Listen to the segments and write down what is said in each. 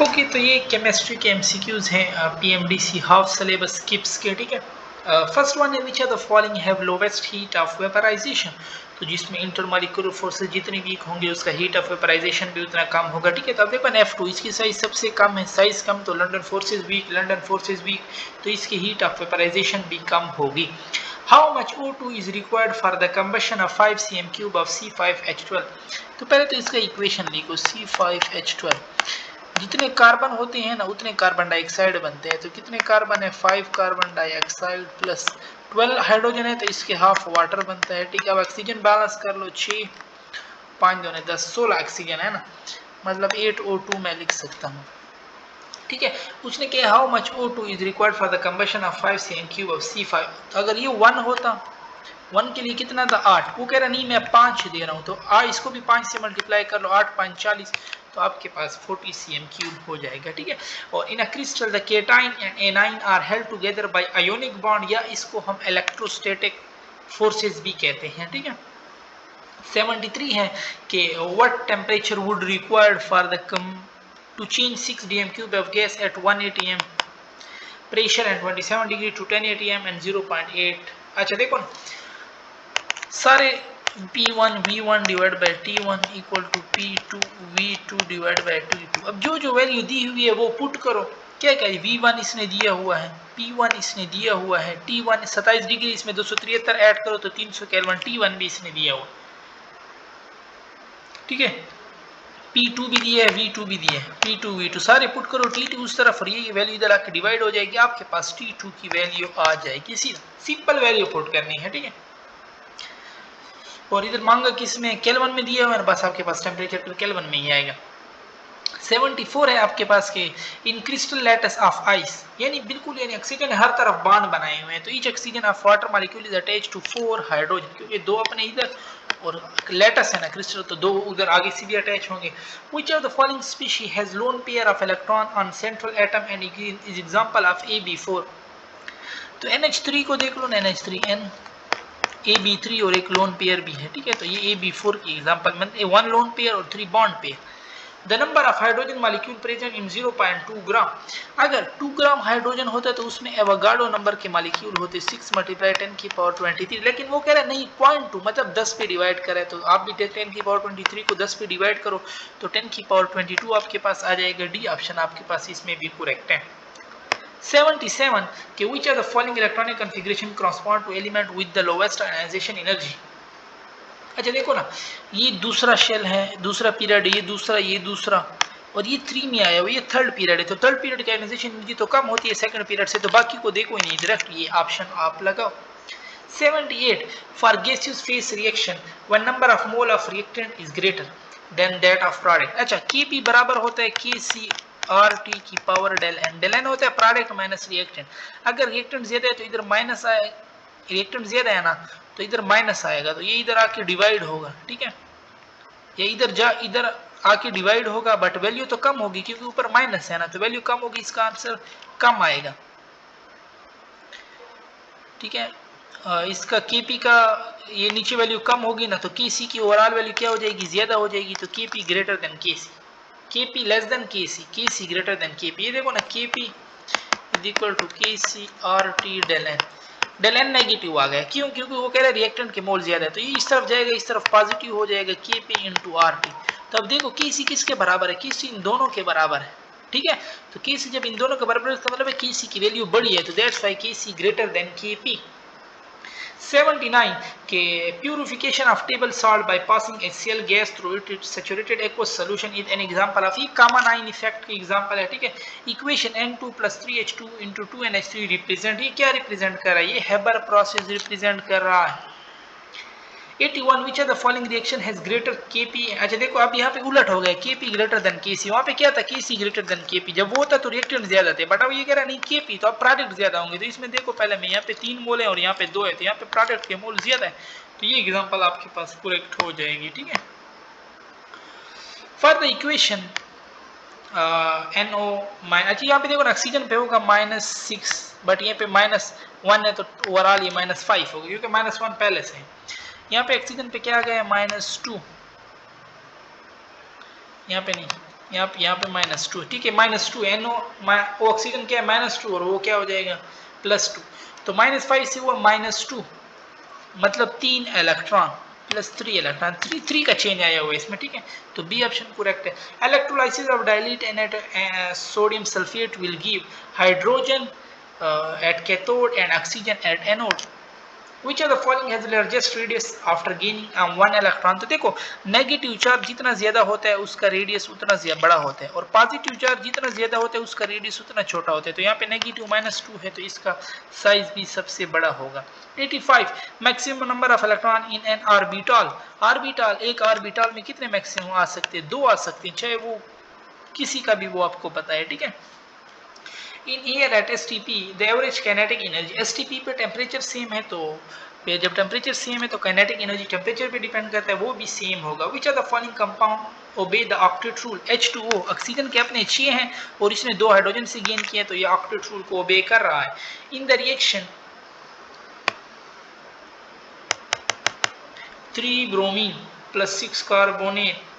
Okay, तो ये chemistry के एमसीक्यूज हैं पीएमडीसी हाफ सिलेबस किप्स के, ठीक है। फर्स्ट वन है which are the following have lowest heat of vaporization, तो जिसमें इंटरमॉलिक्यूलर फोर्सेस जितनी वीक होंगे उसका हीट ऑफ वेपराइजेशन भी उतना कम होगा, ठीक है। तो अब देखो F2 इसकी साइज सबसे कम है, साइज कम तो लंदन फोर्सेस वीक, तो इसकी हीट ऑफ वेपराइजेशन भी कम होगी। How much O2 is required for the combustion of 5 cm³ of C5H12, तो पहले तो इसका इक्वेशन लिखो C5H12, जितने कार्बन होते हैं ना उतने कार्बन डाइऑक्साइड बनते हैं, तो कितने कार्बन है 5 कार्बन डाइऑक्साइड प्लस 12 हाइड्रोजन है, तो इसके हाफ वाटर बनता है, ठीक है। अब ऑक्सीजन बैलेंस कर लो, 6 5 2 10 16 ऑक्सीजन है ना, मतलब 8O2 मैं लिख सकता हूँ, ठीक है। उसने कहा how much O2 is required for the combustion of 5 cm³ of C5, तो अगर ये 1 होता, 1 के लिए कितना था 8, वो कह रहा नहीं मैं 5 दे रहा हूँ, तो इसको भी 5 से मल्टीप्लाई कर लो, 8 5 40, तो आपके पास 40 cm³ हो जाएगा, ठीक है। और in a crystal the cation and anion are held together by ionic bond, या इसको हम इलेक्ट्रोस्टैटिक फोर्सेस भी कहते हैं, ठीक है। 73 है कि what temperature would required for the to change 6 dm³ of gas at 1 atm pressure and 27 degree to 10 atm and 0.8। अच्छा देखो ना, सारे P1 V1 divide by T1 equal to P2 V2 divide by T2। अब जो value दी हुई है वो put करो, क्या क्या V1 इसने दिया हुआ है, P1 इसने दिया हुआ है, T1 27 डिग्री, इसमें 273 ऐड करो तो 300 केल्विन, T1 भी इसने दिया हुआ, ठीक है। P2 भी दिया है, V2 भी दिया है, P2 V2 सारे पुट करो, T2 उस तरफ और ये वैल्यू इधर आके डिवाइड हो जाएगी, आपके पास T2 की वैल्यू आ जाएगी, सीधा सिंपल वैल्यू पुट करनी है, ठीक है। और इधर मांगा किस में, केल्विन में दिया हुआ है, बस आपके पास टेम्परेचर तो केल्विन में ही आएगा। 74 है आपके पास के इन क्रिस्टल लैटिस ऑफ आइस, यानी बिल्कुल यानी ऑक्सीजन हर तरफ बांध बनाए हुए हैं, तो each oxygen of water molecule is attach to 4 hydrogen, क्योंकि दो अपने इधर और लैटिस है ना क्रिस्टल, तो दो उधर आगे से भी अटैच होंगे। Which of the following species has lone pair of electron on central atom and is example of AB4, तो NH3 को देख लो ना, NH3 AB3 और एक लोन पेयर भी है, ठीक है। तो ये AB4 की एग्जांपल में 1 लोन पेयर और 3 bond pair. The number of hydrogen molecule present in 0.2 ग्राम, अगर 2 ग्राम हाइड्रोजन होता तो उसमें एवोगाड्रो नंबर के मॉलिक्यूल होते 6 × 10⁻23, लेकिन वो कह रहा है नहीं 0.2 मतलब 10 पे डिवाइड करे, तो आप भी 10⁻23 को 10 पे डिवाइड करो तो 10⁻22 आपके पास आ जाएगा, डी ऑप्शन आपके पास इसमें भी करेक्ट है। 77 कि which of the following electronic configuration correspond to element with the lowest ionization energy। अच्छा देखो ना, ये दूसरा शेल है, दूसरा पीरियड, ये दूसरा और ये 3 में आया हुआ, ये थर्ड पीरियड है, तो थर्ड पीरियड की आयोनाइजेशन एनर्जी तो कम होती है सेकंड पीरियड से, तो बाकी को देखो ही नहीं, डायरेक्ट ये ऑप्शन आप लगाओ। 78 for gaseous phase reaction when number of mole of reactant is greater than that of product। अच्छा Kp बराबर होता है KCRT की power del N, del N होता है प्रोडक्ट माइनस रिएक्टेंट, अगर रिएक्टेंट ज्यादा है तो इधर माइनस आए, रिएक्टेंट ज्यादा है ना तो इधर माइनस आएगा, तो ये इधर आके डिवाइड होगा, ठीक है। ये इधर आके डिवाइड होगा, बट वैल्यू तो कम होगी क्योंकि ऊपर माइनस है ना, तो वैल्यू कम होगी, इसका आंसर कम आएगा, ठीक है। इसका Kp का ये नीचे वैल्यू कम होगी ना, तो Kc की ओवरऑल वैल्यू क्या हो जाएगी, ज्यादा हो जाएगी, तो Kp greater than Kc, Kp less than Kc, Kc greater than Kp। ये देखो ना Kp is equal to KCRT del N, del N negative आ गया, क्यों, क्योंकि वो कह रहा है रिएक्टेंट के मोल ज्यादा है, तो ये इस तरफ जाएगा, इस तरफ पॉजिटिव हो जाएगा Kp इंटू RT। तो अब देखो Kc किसके बराबर है, Kc इन दोनों के बराबर है, ठीक है। तो Kc जब इन दोनों के बराबर है तो मतलब है Kc की वैल्यू बड़ी है, तो that's why Kc greater than Kp। 79 के purification of table salt by passing HCl gas through it saturated aqueous solution is an example of, ये common ion effect की example है, ठीक है। equation N2 + 3H2 × 2NH3 represent, ये क्या represent कर रहा है, ये हेबर प्रोसेस रिप्रेजेंट कर रहा है। 81 which of the following reaction has greater Kp, अच्छा देखो अब यहाँ पे उलट हो गया, Kp ग्रेटर देन Kc, वहाँ पे क्या था Kc ग्रेटर देन Kp, जब वो था तो रिएक्टेंट ज्यादा थे, बट अब ये कह रहा नहीं Kp, तो अब प्रोडक्ट ज्यादा होंगे, तो इसमें देखो पहले में यहाँ पे 3 मोल है और यहाँ पे 2 है, तो यहाँ पे प्रोडक्ट के मोल ज्यादा है, तो ये एग्जांपल आपके पास करेक्ट हो जाएगी, ठीक है। फॉर द इक्वेशन NO अच्छा यहाँ पे देखो ना ऑक्सीजन पे होगा -6, बट यहाँ पे -1 है, तो ओवरऑल ये -5 होगा क्योंकि -1 पहले से है। यहाँ पे ऑक्सीजन पे क्या आ गया -2, यहाँ पे नहीं, यहाँ पे -2, ठीक है, -2 NO ऑक्सीजन क्या है -2 और वो क्या हो जाएगा +2, तो -5 से हुआ -2 मतलब 3 इलेक्ट्रॉन +3 इलेक्ट्रॉन, 3 का चेंज आया हुआ है इसमें, ठीक है, तो बी ऑप्शन करेक्ट है। Electrolysis of dilute sodium sulphate will give hydrogen at cathode and oxygen at anode. Which of the following has largest radius after gaining 1 electron? तो देखो नेगेटिव चार्ज जितना ज्यादा होता है उसका रेडियस उतना बड़ा होता है और पॉजिटिव चार्ज जितना ज्यादा होता है उसका रेडियस उतना छोटा होता है, तो यहाँ पे नेगेटिव -2 है तो इसका साइज भी सबसे बड़ा होगा। 85 maximum number of electron in an orbital. Orbital, एक ऑर्बिटल में कितने मैक्सिमम आ सकते हैं? 2 आ सकते हैं, चाहे वो किसी का भी वो आपको पता है, ठीक है। In air at STP the average kinetic energy, STP पे टेम्परेचर सेम है तो जब टेम्परेचर सेम है तो काइनेटिक एनर्जी टेम्परेचर पे डिपेंड करता है, वो भी सेम होगा। Which are the following compound obey the octet rule? H2O, oxygen के अपने 6 हैं और इसने 2 हाइड्रोजन से गेन किया तो ये ऑक्टेट रूल को ओबे कर रहा है। In the reaction 3 bromine plus 6 carbonate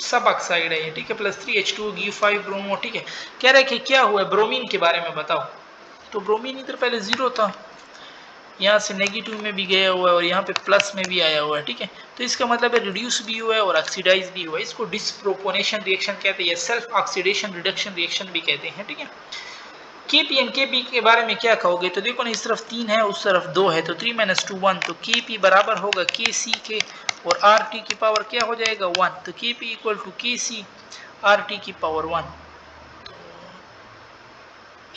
सब ऑक्साइड है ये, ठीक है, +3 H2 गिव 5 ब्रोमो, ठीक है। कह रहा है कि क्या हुआ है ब्रोमीन के बारे में बताओ, तो ब्रोमीन इधर पहले 0 था, यहाँ से नेगेटिव में भी गया हुआ है और यहाँ पे प्लस में भी आया हुआ है, ठीक है, तो इसका मतलब है रिड्यूस भी हुआ है और ऑक्सीडाइज भी हुआ है। इसको डिसप्रोपोर्शनल रिएक्शन कहते हैं या सेल्फ ऑक्सीडेशन रिडक्शन रिएक्शन भी कहते हैं, ठीक है। Kp एंड Kp के बारे में क्या कहोगे? तो देखो ना, इस तरफ 3 है उस तरफ 2 है, तो 3 - 2 1, तो Kp बराबर होगा Kc के और Rt की पावर क्या हो जाएगा 1, तो Kp equal to Kc Rt की पावर 1,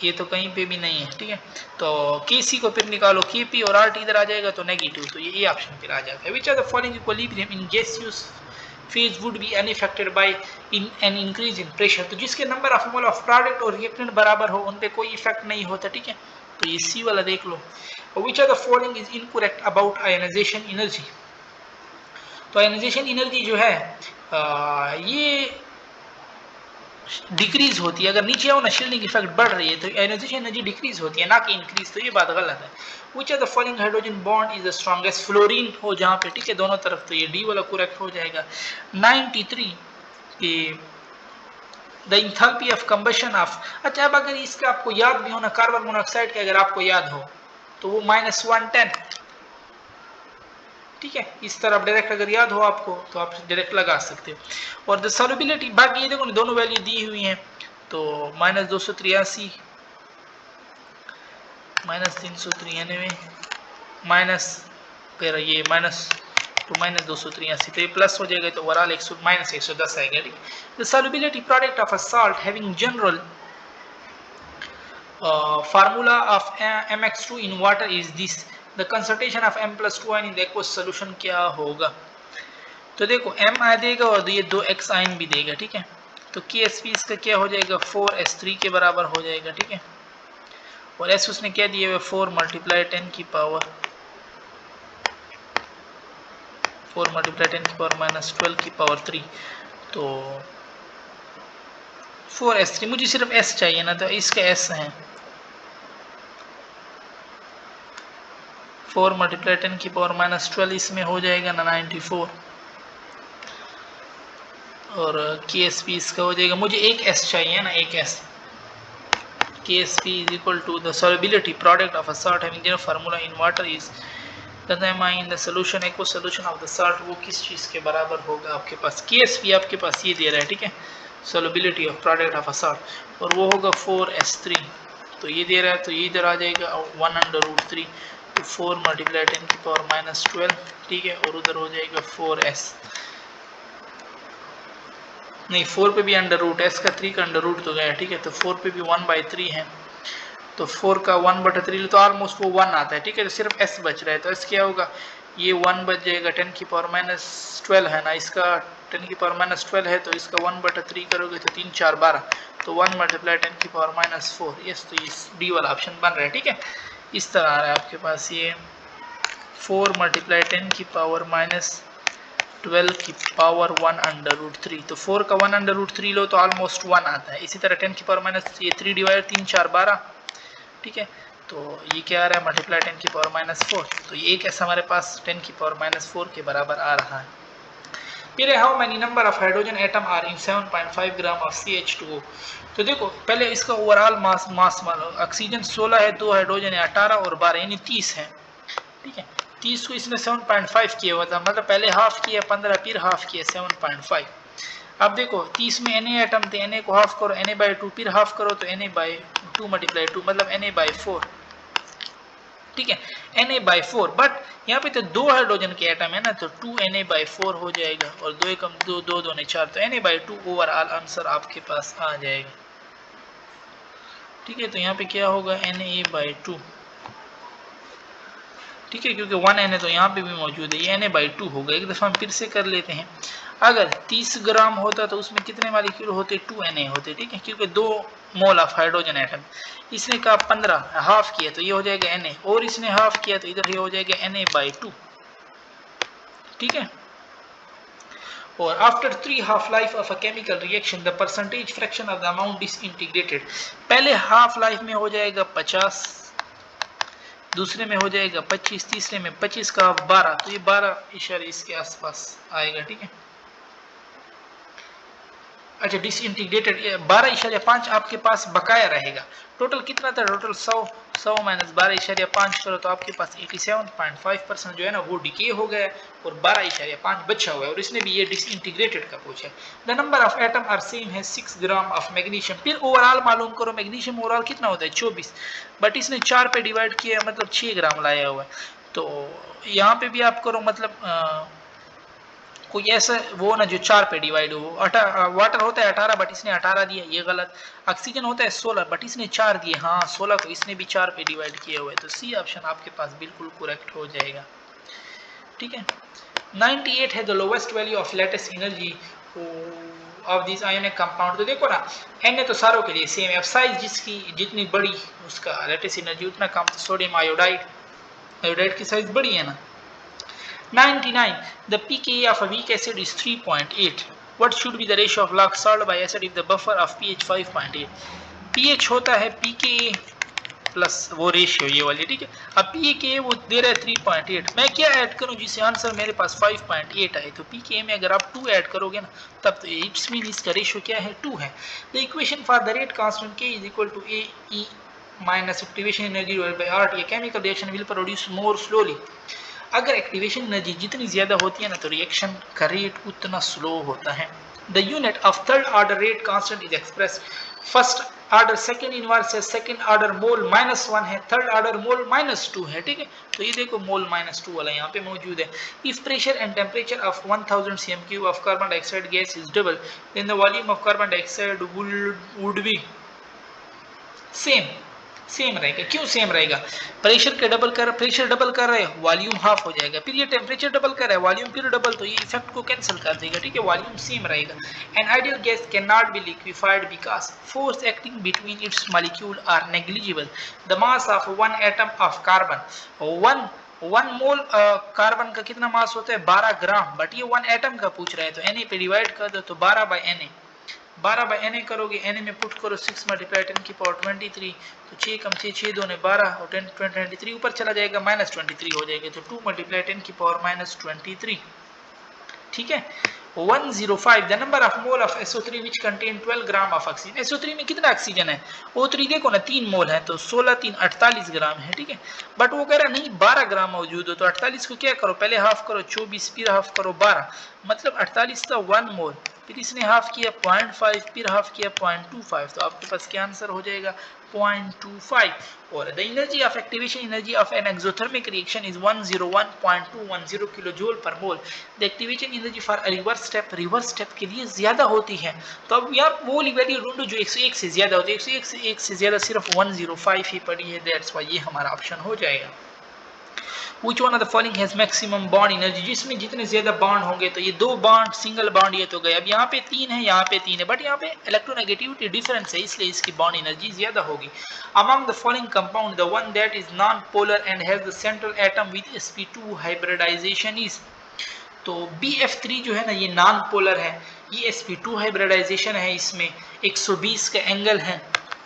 ये तो कहीं पे भी नहीं है, ठीक है, तो Kc को फिर निकालो, Kp और Rt इधर आ जाएगा तो नेगेटिव, तो ये ऑप्शन फिर आ जाता है। Which are the following equilibrium in gaseous phase would be unaffected by an increase in pressure? तो जिसके number of mole of product और रिएक्टेंट बराबर हो उन पे कोई इफेक्ट नहीं होता, ठीक है, तो ये सी वाला देख लो। Which are the following is incorrect about ionization energy? तो आयनाइजेशन एनर्जी जो है ये डिक्रीज होती है, अगर नीचे आओ ना शील्डिंग इफेक्ट बढ़ रही है तो आयनाइजेशन एनर्जी डिक्रीज होती है ना कि इंक्रीज, तो ये बात गलत है। Which are the following hydrogen bond is the strongest? Fluorine हो जहाँ पे, ठीक है, दोनों तरफ, तो ये डी वाला करेक्ट हो जाएगा। 93 कि the enthalpy of combustion of, अच्छा अब अगर इसका आपको याद भी हो ना, कार्बन मोनोऑक्साइड का अगर आपको याद हो तो वो -110, ठीक है, इस तरफ डायरेक्ट अगर याद हो आपको तो आप डायरेक्ट लगा सकते हो। और द सॉल्युबिलिटी, बाकी ये देखो ना दोनों वैल्यू दी हुई हैं, तो -283 -393 माइनस फिर ये -2 -283, तो ये प्लस हो जाएगा तो ओवरऑल -110 आएगा, ठीक है। The solubility product of a salt having general formula of MX2 in water is this, the concentration of M+2 ion in the aqueous solution क्या होगा? तो देखो M आ देगा और ये 2X आयन भी देगा, ठीक है, तो KSP इसका क्या हो जाएगा 4S3 के बराबर हो जाएगा, ठीक है, और S उसने क्या दिया हुआ 4 × 10 की पावर -12 की पावर 3, तो 4S3, मुझे सिर्फ S चाहिए ना, तो इसका S है 4 × 10 की पावर -12, इसमें हो जाएगा ना 94, और KSP इसका हो जाएगा, मुझे एक S चाहिए ना, एक S, KSP is equal to the solubility product of a salt having general formula in water is in the solution aqueous solution of the salt, वो किस चीज़ के बराबर होगा आपके पास? KSP आपके पास ये दे रहा है, ठीक है, solubility of product of a salt, और वो होगा 4S3, तो ये दे रहा है तो ये इधर आ जाएगा 1/√3, तो 4 × 10 की पावर -12, ठीक है, और उधर हो जाएगा 4S, नहीं 4 पे भी √, S का 3 का √ तो गया, ठीक है, तो 4 पे भी 1/3 है, तो 4 का 1/3 तो ऑलमोस्ट वो 1 आता है, ठीक है, तो सिर्फ S बच रहा है, तो S क्या होगा, ये 1 बच जाएगा, 10 की पावर -12 है ना, इसका 10 की पावर -12 है, तो इसका 1/3 करोगे तो 3 4 12, तो 1 × 10 की पावर -4, यस, तो ये डी वाला ऑप्शन बन रहा है, ठीक है, इस तरह आ रहा है आपके पास ये 4 × 10 की पावर -12 की पावर 1/√3, तो 4 का 1/√3 लो तो ऑलमोस्ट 1 आता है, इसी तरह 10 की पावर -3 डिवाइड 3 4 12, ठीक है, तो ये क्या आ रहा है मल्टीप्लाई 10 की पावर -4, तो ये एक ऐसा हमारे पास 10 की पावर -4 के बराबर आ रहा है। फिर how many number of hydrogen atom are in 7.5 gram of CH2O। तो देखो पहले इसका ओवरऑल मास मान लो, ऑक्सीजन 16 है, 2 हाइड्रोजन है 18 और 12 यानी 30 है, ठीक है। 30 को इसने 7.5 किया हुआ था, मतलब पहले हाफ किया 15 फिर हाफ किया 7.5। अब देखो 30 में Na एटम थे, Na को हाफ करो Na/2 फिर हाफ करो तो Na/2 मल्टीप्लाई 2 मतलब Na/4, ठीक है, Na/4। बट यहाँ पे तो 2 हाइड्रोजन के एटम है ना, तो 2 Na/4 हो जाएगा और 2 कम 2 2 2 4, तो Na/2 ओवरऑल आंसर आपके पास आ जाएगा, ठीक है। तो यहाँ पे क्या होगा Na/2, ठीक है, क्योंकि 1 Na तो यहाँ पे भी मौजूद है, ये Na/2 होगा। एक दफ़ा हम फिर से कर लेते हैं, अगर 30 ग्राम होता तो उसमें कितने मॉलिक्यूल होते, 2 Na होते, ठीक है, क्योंकि 2 मोल ऑफ हाइड्रोजन एटम। इसने कहा 15 हाफ किया तो ये हो जाएगा Na, और इसने हाफ किया तो इधर ये हो जाएगा Na/2, ठीक है। और after 3 half life of a chemical reaction the percentage fraction of the amount disintegrated, पहले हाफ लाइफ में हो जाएगा 50, दूसरे में हो जाएगा 25, तीसरे में 25 का 12, तो ये 12 इशारे इसके आसपास आएगा, ठीक है। अच्छा, डिसइंटीग्रेटेड 12.5 आपके पास बकाया रहेगा। टोटल कितना था, टोटल 100 माइनस 12.5 करो तो आपके पास 87.5% जो है ना वो डिके हो गया और 12.5 बचा हुआ है, और इसने भी ये डिसइंटीग्रेटेड का पूछा है। The number of atom are same है 6 ग्राम ऑफ मैग्नीशियम। फिर ओवरऑल मालूम करो, मैग्नीशियम ओवरऑल कितना होता है 24, बट इसने 4 पे डिवाइड किया है, मतलब 6 ग्राम लाया हुआ है। तो यहाँ पे भी आप करो, मतलब कोई ऐसा वो ना जो 4 पे डिवाइड हो। वाटर होता है 18 बट इसने 18 दिया, ये गलत। ऑक्सीजन होता है 16 बट इसने 4 दिए, हाँ 16 को इसने भी 4 पे डिवाइड किया हुआ है, तो सी ऑप्शन आपके पास बिल्कुल करेक्ट हो जाएगा, ठीक है। 98 है the lowest value of latest energy of this ionic compound. तो देखो ना Na तो सारों के लिए सेम है, अब साइज जिसकी जितनी बड़ी उसका लेटेस्ट एनर्जी उतना कम। तो सोडियम आयोडाइड, आयोडाइड की साइज बड़ी है ना। 99 the pKa of a weak acid is 3.8, what should be the ratio of log salt by acid if the buffer of pH 5.8। pH होता है pKa प्लस वो ratio ये वाली, ठीक है। अब pKa वो दे रहा है 3.8, मैं क्या ऐड करूं जिससे आंसर मेरे पास 5.8 आए, तो pKa में अगर आप 2 ऐड करोगे ना तब तो इट्स मीन इसका रेशियो क्या है 2 है। The equation for the rate constant K is equal to AE minus activation energy divided by RT, a chemical reaction will produce more slowly। अगर एक्टिवेशन एनर्जी जितनी ज्यादा होती है ना तो रिएक्शन का रेट उतना स्लो होता है। The unit of third order rate constant is express, first order second inverse है, सेकंड ऑर्डर मोल -1 है, थर्ड ऑर्डर मोल -2 है, ठीक है। तो ये देखो मोल -2 वाला यहाँ पे मौजूद है। If pressure and temperature of 1000 cm³ of carbon dioxide gas is double then the volume of carbon dioxide would be same रहेगा। क्यों सेम रहेगा, प्रेशर डबल कर रहे हो वॉल्यूम हाफ हो जाएगा, फिर ये टेम्परेचर डबल कर रहा है वॉल्यूम फिर डबल, तो ये इफेक्ट को कैंसिल कर देगा, ठीक है, वॉल्यूम सेम रहेगा। An ideal gas can not be liquefied because force acting between its molecule are negligible. The mass of one atom of carbon, one mole carbon का कितना मास होता है 12 ग्राम, बट ये 1 एटम का पूछ रहा है, तो Na पे डिवाइड कर दो तो 12/Na करोगे, Na में पुट करो 6 × 10⁻23, तो 6 कम 6 6 2 12 और 10 23 ऊपर चला जाएगा -23 हो जाएगा, तो 2 × 10⁻23, ठीक है। 105 the number of mole of SO3 which contain 12 gram of oxygen. SO3 में कितना ऑक्सीजन है, O3 देखो ना 3 मोल है, तो 16 3 48 ग्राम है, ठीक है। बट वो कह रहा नहीं 12 ग्राम मौजूद हो, तो 48 को क्या करो पहले हाफ करो 24 फिर हाफ करो 12, मतलब 48 का 1 मोल, फिर इसने हाफ किया 0.5 फिर हाफ किया 0.25, तो आपके पास क्या आंसर हो जाएगा 0.25। और the energy of activation energy of an exothermic reaction is 101.210 kilo joule पर मोल। The activation energy for reverse step के लिए ज्यादा होती है, तो अब यहाँ वो वैल्यू ढूंढो जो 101 से ज्यादा होती है, 101 से ज्यादा सिर्फ 105 ही पड़ी है, दैट्स व्हाई ये हमारा ऑप्शन हो जाएगा। Which one of the following has maximum bond energy, जिसमें जितने ज्यादा बॉन्ड होंगे, तो ये 2 बॉन्ड सिंगल बॉन्ड ये तो गए, अब यहाँ पे 3 है यहाँ पे 3 है, बट यहाँ पे इलेक्ट्रोनेगेटिविटी डिफरेंस है इसलिए इसकी बॉन्ड एनर्जी ज्यादा होगी। Among the following compound the one that is non-polar and has the central atom with sp2 hybridization is, तो BF3 जो है ना ये नॉन पोलर है, ये sp2 हाइब्रिडाइजेशन है, इसमें 120 का एंगल है,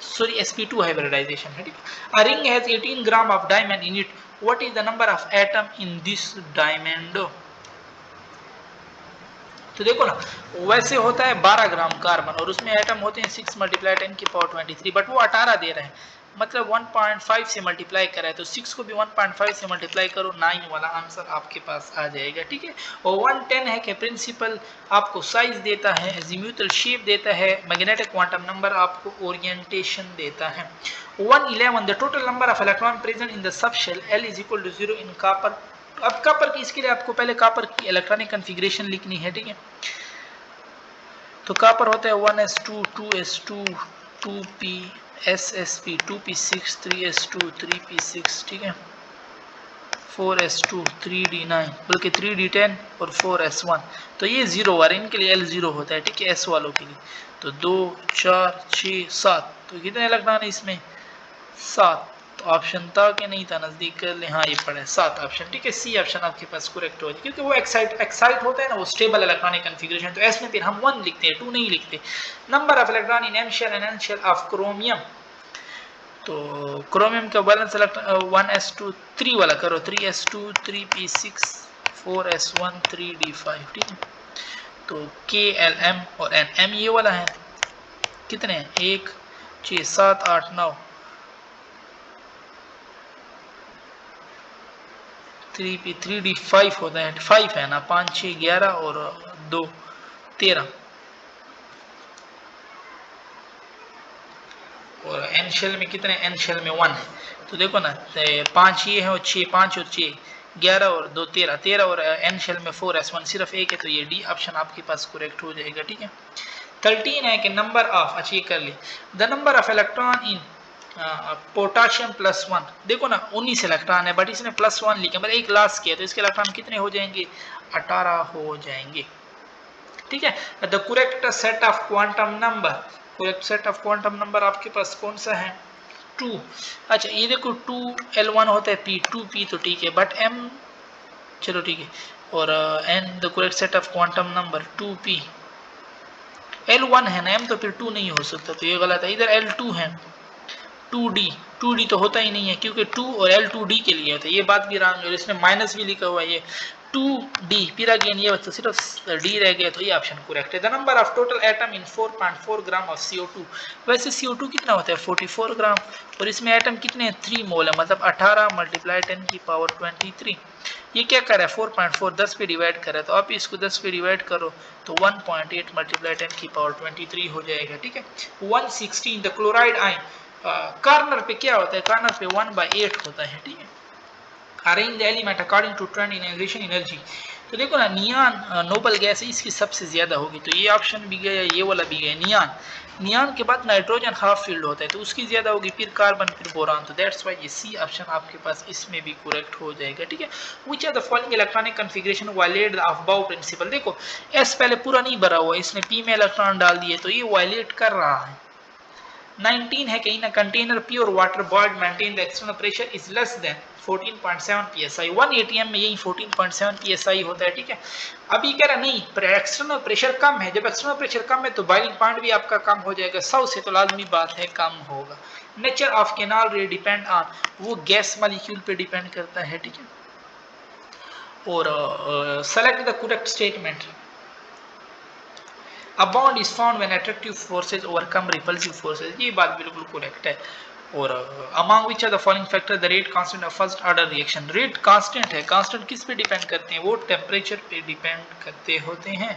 सॉरी sp2 हाइब्रिडाइजेशन है, ठीक है। A ring has 18 gram of diamond in it, what is the number of atom in this diamond। तो देखो ना, वैसे होता है 12 ग्राम कार्बन और उसमें एटम होते हैं 6 × 10⁻23, बट वो 18 दे रहे हैं, मतलब 1.5 से मल्टीप्लाई करा है, तो 6 को भी 1.5 से मल्टीप्लाई करो, 9 वाला आंसर आपके पास आ जाएगा। ठीक है, और 110 है कि प्रिंसिपल आपको साइज देता है, एजीम्यूथल शेप देता है, मैग्नेटिक क्वांटम नंबर आपको ओरिएंटेशन देता है। 111 the total number of electron present in the subshell L = 0 in copper. अब कॉपर की, इसके लिए आपको पहले कॉपर की इलेक्ट्रॉनिक कॉन्फ़िगरेशन लिखनी है। ठीक है, तो कॉपर होता है 1s2 2s2 2p ssp 2p6 3s2 3p6, ठीक है, 4s2 3d9 बल्कि 3d10 और 4s1, तो ये 0 वाले इनके लिए L0 होता है। ठीक है, S वालों के लिए तो 2 4 6 7, तो कितने इलेक्ट्रॉन है इसमें? 7। तो ऑप्शन था कि नहीं था, नजदीक कर ले, हाँ ये पड़ा है 7 ऑप्शन। ठीक है, सी ऑप्शन आपके पास करेक्ट हो जाए, क्योंकि वो एक्साइट होता है ना, वो स्टेबल इलेक्ट्रॉनिक कॉन्फ़िगरेशन, तो एस में फिर हम 1 लिखते हैं, 2 नहीं लिखते। Number of electron in M shell and N shell of chromium, तो क्रोमियम का बैलेंस इलेक्ट्रॉन 1s2 3 वाला करो, 3s2 3p6 4s1 3d5। ठीक है, तो KLM और NM ये वाला है, कितने हैं? 1 6 7 8 9, 3p 3d5 होता है, 5 है ना, 5 6 11 और 2 13, और एन शेल में कितने? एन शेल में 1 है, तो देखो ना 5 ये है और 6, 5 और 6 11 और 2 13, 13 और एन शेल में 4s1 सिर्फ एक है, तो ये डी ऑप्शन आपके पास करेक्ट हो जाएगा। ठीक है, 13 है कि नंबर ऑफ, अच्छा ये कर ली, the number of electron in potassium +1, देखो ना 19 इलेक्ट्रॉन है, बट इसने +1 लिखा, मतलब एक लास्ट किया, तो इसके इलेक्ट्रॉन कितने हो जाएंगे? 18 हो जाएंगे। ठीक है, the correct set of quantum number, correct set of quantum number आपके पास कौन सा है? 2। अच्छा ये देखो 2L1 होता है P 2p, तो ठीक है, बट M, चलो ठीक है, और N the correct set of quantum number 2p, L1 है ना, M तो फिर 2 नहीं हो सकता, तो ये गलत है। इधर L2 है, 2D तो होता ही नहीं है, क्योंकि 2 और L 2D के लिए होता है, ये बात भी रॉन्ग है, इसमें माइनस भी लिखा हुआ है, ये 2D फिर अगेन ये तो सिर्फ D रह गया, तो ये ऑप्शन करेक्ट है। The number of total atom in 4.4 gram of CO2, वैसे CO2 कितना होता है? 44 ग्राम, और इसमें एटम कितने हैं? 3 मोल है, मतलब 18 × 10⁻23। ये क्या कर रहा है? 4.4 10 पे डिवाइड कर रहा है, तो आप इसको 10 पे डिवाइड करो तो 1.8 × 10⁻23 हो जाएगा। ठीक है, 116 द क्लोराइड आयन, कार्नर पे क्या होता है? कार्नर पे 1/8 होता है। ठीक है, arrange the element according to trend in ionization energy, तो देखो ना नियान नोबल गैस है, इसकी सबसे ज्यादा होगी, तो ये ऑप्शन भी गया, ये वाला भी गया, नियान। नियान के बाद नाइट्रोजन हाफ फील्ड होता है, तो उसकी ज्यादा होगी, फिर कार्बन, फिर बोरान, तो दैट्स व्हाई ये सी ऑप्शन आपके पास इसमें भी करेक्ट हो जाएगा। ठीक है, which are the following electronic configuration violate the aufbau principle, देखो एस पहले पूरा नहीं भरा हुआ, इसने पी में इलेक्ट्रॉन डाल दिए, तो ये वायलेट कर रहा है। 19 है कि in a container pure water boiled maintain the external pressure is less than 14.7 psi, 1 ATM में यही 14.7 psi होता है। ठीक है, अभी कह रहा नहीं एक्सटर्नल प्रेशर कम है, जब एक्सटर्नल प्रेशर कम है तो बॉइलिंग पॉइंट भी आपका कम हो जाएगा, 100 से तो लाजमी बात है कम होगा। नेचर ऑफ कैनाल रे डिपेंड ऑन, वो गैस मॉलिक्यूल पे डिपेंड करता है। ठीक है, और select the correct statement, A bond is found when attractive forces overcome repulsive forces, ये बात बिल्कुल करेक्ट है। और among which are the following factor the rate constant of first order reaction, rate constant है, कांस्टेंट किस पे depend करते हैं? वो टेम्परेचर पे डिपेंड करते होते हैं।